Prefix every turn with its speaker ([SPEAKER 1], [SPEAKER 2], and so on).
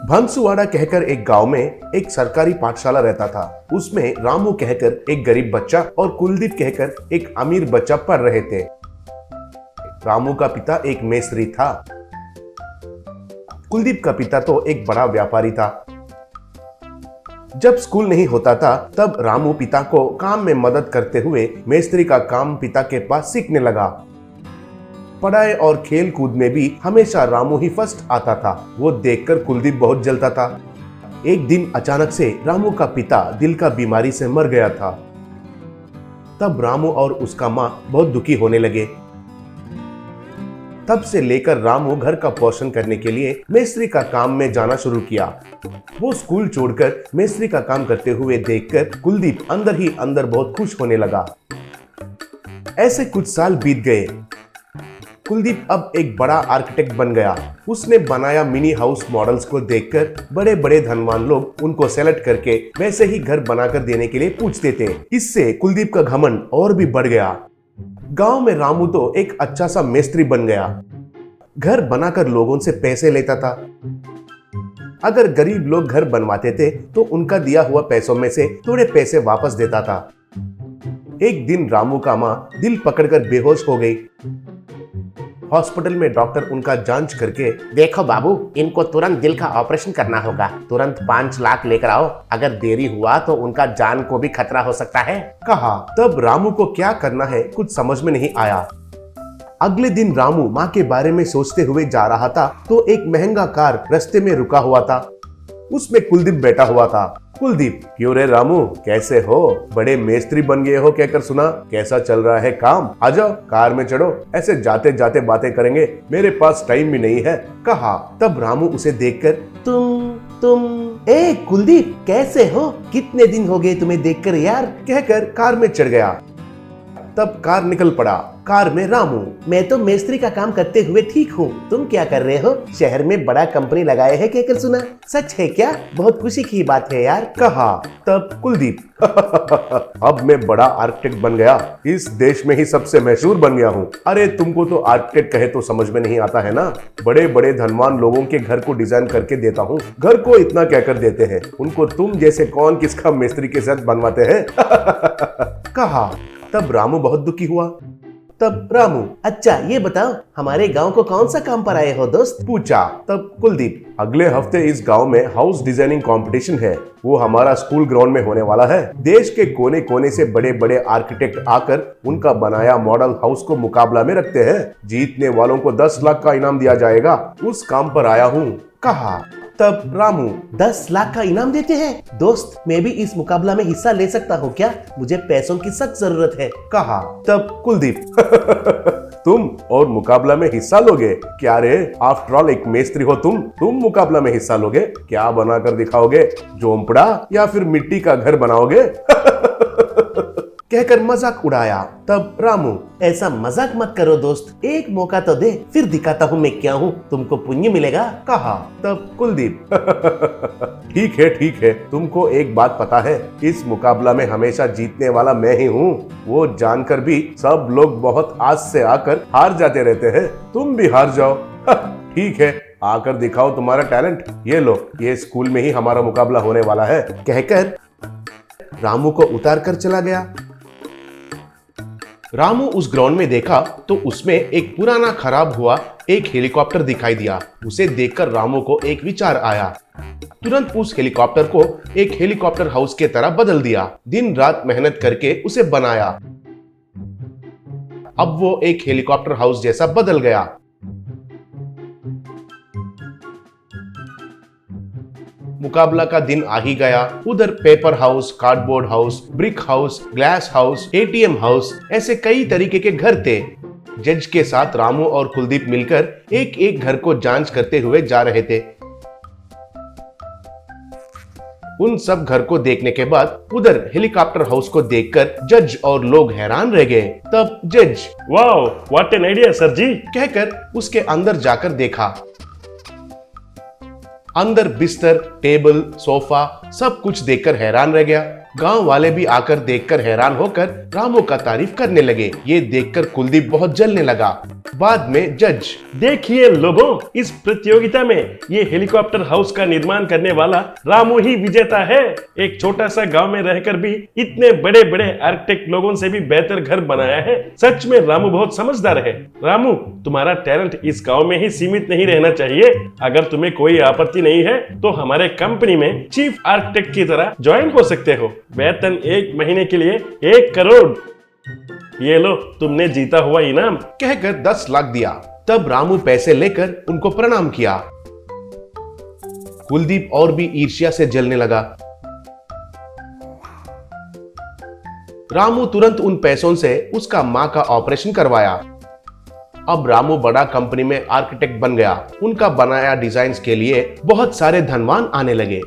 [SPEAKER 1] भंसुवाड़ा कहकर एक गांव में एक सरकारी पाठशाला रहता था। उसमें रामू कहकर एक गरीब बच्चा और कुलदीप कहकर एक अमीर बच्चा पढ़ रहे थे। रामू का पिता एक मेस्त्री था। कुलदीप का पिता तो एक बड़ा व्यापारी था। जब स्कूल नहीं होता था तब रामू पिता को काम में मदद करते हुए मेस्त्री का काम पिता के पास सीखने लगा। पढ़ाई और खेल कूद में भी हमेशा रामू ही फर्स्ट आता था। वो देखकर कुलदीप बहुत जलता था। एक दिन अचानक से रामू का पिता दिल का बीमारी से मर गया था। तब रामू और उसका माँ बहुत दुखी होने लगे। तब से लेकर रामू घर का पोषण करने के लिए मेस्त्री का काम में जाना शुरू किया। वो स्कूल छोड़कर मेस्त्री का काम करते हुए देखकर कुलदीप अंदर ही अंदर बहुत खुश होने लगा। ऐसे कुछ साल बीत गए। कुलदीप अब एक बड़ा आर्किटेक्ट बन गया। उसने बनाया मिनी हाउस मॉडल्स को देखकर बड़े बड़े धनवान लोग उनको सेलेक्ट करके वैसे ही घर बनाकर देने के लिए पूछते थे। इससे कुलदीप का घमंड और भी बढ़ गया। गांव में रामू तो एक अच्छा सा मेस्त्री बन गया। घर बनाकर लोगों से पैसे लेता था। अगर गरीब लोग घर बनवाते थे तो उनका दिया हुआ पैसों में से थोड़े पैसे वापस देता था। एक दिन रामू का माँ दिल पकड़कर बेहोश हो गई। हॉस्पिटल में डॉक्टर उनका जांच करके,
[SPEAKER 2] देखो बाबू, इनको तुरंत दिल का ऑपरेशन करना होगा। तुरंत 5 लाख लेकर आओ। अगर देरी हुआ तो उनका जान को भी खतरा हो सकता है,
[SPEAKER 1] कहा। तब रामू को क्या करना है कुछ समझ में नहीं आया। अगले दिन रामू माँ के बारे में सोचते हुए जा रहा था तो एक महंगा कार रास्ते में रुका हुआ था। उसमें कुलदीप बैठा हुआ था। कुलदीप, क्यों रे रामू, कैसे हो? बड़े मेस्त्री बन गए हो कहकर सुना। कैसा चल रहा है काम? आ जाओ कार में चढ़ो, ऐसे जाते जाते बातें करेंगे, मेरे पास टाइम भी नहीं है, कहा। तब रामू उसे देखकर,
[SPEAKER 2] तुम ए कुलदीप, कैसे हो? कितने दिन हो गए तुम्हें देखकर यार,
[SPEAKER 1] कहकर कार में चढ़ गया। तब कार निकल पड़ा। कार में रामू,
[SPEAKER 2] मैं तो मेस्त्री का काम करते हुए ठीक हूँ। तुम क्या कर रहे हो? शहर में बड़ा कंपनी लगाए है कहकर सुना। सच है क्या? बहुत खुशी की बात है यार,
[SPEAKER 1] कहा। तब कुलदीप, अब मैं बड़ा आर्किटेक्ट बन गया, इस देश में ही सबसे मशहूर बन गया हूँ। अरे तुमको तो आर्किटेक्ट कहे तो समझ में नहीं आता है ना। बड़े बड़े धनवान लोगों के घर को डिजाइन करके देता हूँ। घर को इतना क्या कर देते हैं, उनको तुम जैसे कौन किसका मिस्त्री के साथ बनवाते हैं, कहा। तब रामू बहुत दुखी हुआ। तब रामू,
[SPEAKER 2] अच्छा ये बताओ, हमारे गांव को कौन सा काम पर आए हो दोस्त?
[SPEAKER 1] पूछा। तब कुलदीप, अगले हफ्ते इस गांव में हाउस डिजाइनिंग कंपटीशन है। वो हमारा स्कूल ग्राउंड में होने वाला है। देश के कोने कोने से बड़े बड़े आर्किटेक्ट आकर उनका बनाया मॉडल हाउस को मुकाबला में रखते हैं। जीतने वालों को 10 लाख का इनाम दिया जाएगा। उस काम पर आया हूँ, कहा। तब रामू,
[SPEAKER 2] 10 लाख का इनाम देते हैं? दोस्त, मैं भी इस मुकाबला में हिस्सा ले सकता हूँ क्या? मुझे पैसों की सख्त जरूरत है,
[SPEAKER 1] कहा। तब कुलदीप, तुम और मुकाबला में हिस्सा लोगे? क्या रे, आफ्टर ऑल एक मेस्त्री हो तुम मुकाबला में हिस्सा लोगे? क्या बनाकर दिखाओगे? झोंपड़ा या फिर मिट्टी का घर बनाओगे? कहकर मजाक उड़ाया। तब रामू,
[SPEAKER 2] ऐसा मजाक मत करो दोस्त, एक मौका तो दे, फिर दिखाता हूँ मैं क्या हूँ, तुमको पुण्य मिलेगा,
[SPEAKER 1] कहा। तब कुलदीप, ठीक है, तुमको एक बात पता है, इस मुकाबला में हमेशा जीतने वाला मैं ही हूँ। वो जानकर भी सब लोग बहुत आस से आकर हार जाते रहते हैं। तुम भी हार जाओ। ठीक है, आकर दिखाओ तुम्हारा टैलेंट। ये लो, ये स्कूल में ही हमारा मुकाबला होने वाला है, कहकर रामू को उतार कर चला गया। रामू उस ग्राउंड में देखा तो उसमें एक पुराना खराब हुआ एक हेलीकॉप्टर दिखाई दिया। उसे देखकर रामू को एक विचार आया। तुरंत उस हेलीकॉप्टर को एक हेलीकॉप्टर हाउस के तरह बदल दिया। दिन रात मेहनत करके उसे बनाया। अब वो एक हेलीकॉप्टर हाउस जैसा बदल गया। मुकाबला का दिन आ ही गया। उधर paper house, cardboard house, brick house, glass house, ATM house, ऐसे कई तरीके के घर थे। जज के साथ रामू और कुलदीप मिलकर एक एक घर को जांच करते हुए जा रहे थे। उन सब घर को देखने के बाद उधर हेलीकॉप्टर हाउस को देखकर जज और लोग हैरान रह गए। तब जज,
[SPEAKER 3] wow, what an idea sir ji,
[SPEAKER 1] कहकर उसके अंदर जाकर देखा। अंदर बिस्तर, टेबल, सोफा सब कुछ देखकर हैरान रह गया। गांव वाले भी आकर देखकर हैरान होकर रामू का तारीफ करने लगे। ये देखकर कुलदीप बहुत जलने लगा। बाद में जज,
[SPEAKER 3] देखिए लोगों, इस प्रतियोगिता में ये हेलीकॉप्टर हाउस का निर्माण करने वाला रामू ही विजेता है। एक छोटा सा गांव में रहकर भी इतने बड़े बड़े आर्किटेक्ट लोगों से भी बेहतर घर बनाया है। सच में रामू बहुत समझदार है। रामू, तुम्हारा टैलेंट इस गांव में ही सीमित नहीं रहना चाहिए। अगर तुम्हें कोई आपत्ति नहीं है तो हमारे कंपनी में चीफ आर्किटेक्ट की तरह ज्वाइन हो सकते हो। वेतन 1 महीने के लिए 1 करोड़। ये लो, तुमने जीता हुआ इनाम।
[SPEAKER 1] कहकर 10 लाख दिया। तब रामू पैसे लेकर उनको प्रणाम किया। कुलदीप और भी ईर्ष्या से जलने लगा। रामू तुरंत उन पैसों से उसका मां का ऑपरेशन करवाया। अब रामू बड़ा कंपनी में आर्किटेक्ट बन गया। उनका बनाया डिजाइन्स के लिए बहुत सारे धनवान आने लगे।